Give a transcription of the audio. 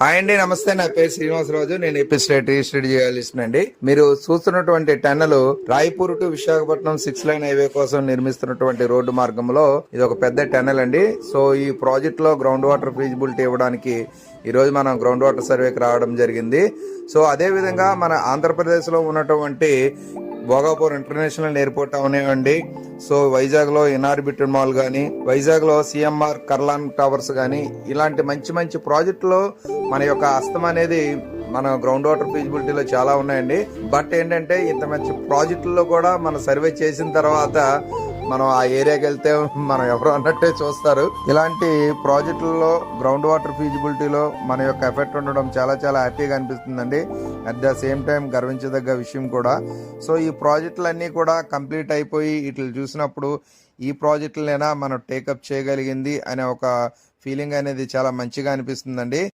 Hi అండి, నమస్తే. నా పేరు శ్రీనివాసరాజు. నేను ఎపిస్టేట్ రిజిస్టర్డ్ జర్నలిస్ట్ అండి. మీరు చూస్తున్నటువంటి tunnel Raipur to Visakhapatnam 6 line highway కోసం నిర్మిస్తున్నటువంటి రోడ్డు మార్గంలో ఇది ఒక పెద్ద టన్నెల్ అండి. సో ఈ ప్రాజెక్ట్ లో గ్రౌండ్ వాటర్ ఫీజిబిలిటీ ఇవ్వడానికి ఈ రోజు మనం గ్రౌండ్ వాటర్ సర్వేకి రావడం జరిగింది. సో అదే విధంగా మన ఆంధ్రప్రదేశ్ లో ఉన్నటువంటి భోగాపూర్ ఇంటర్నేషనల్ ఎయిర్పోర్ట్ అవనివ్వండి, సో వైజాగ్ లో ఇన్ఆర్బిట్ మాల్ గానీ, వైజాగ్ లో సిఎంఆర్ కర్లాన్ టవర్స్ గానీ, ఇలాంటి మంచి మంచి ప్రాజెక్టులో మన యొక్క హస్తం అనేది మన గ్రౌండ్ వాటర్ ఫీజిబిలిటీలో చాలా ఉన్నాయండి. బట్ ఏంటంటే ఇంత మంచి ప్రాజెక్టుల్లో కూడా మనం సర్వే చేసిన తర్వాత మనం ఆ ఏరియాకి వెళ్తే మనం ఎవరు అన్నట్టే చూస్తారు. ఇలాంటి ప్రాజెక్టులలో గ్రౌండ్ వాటర్ ఫీజిబిలిటీలో మన యొక్క ఎఫెక్ట్ ఉండడం చాలా చాలా హ్యాపీగా అనిపిస్తుందండి. అట్ ద సేమ్ టైం గర్వించదగ్గ విషయం కూడా. సో ఈ ప్రాజెక్టులన్నీ కూడా కంప్లీట్ అయిపోయి వీటిని చూసినప్పుడు ఈ ప్రాజెక్టులైనా మనం టేకప్ చేయగలిగింది అనే ఒక ఫీలింగ్ అనేది చాలా మంచిగా అనిపిస్తుందండి.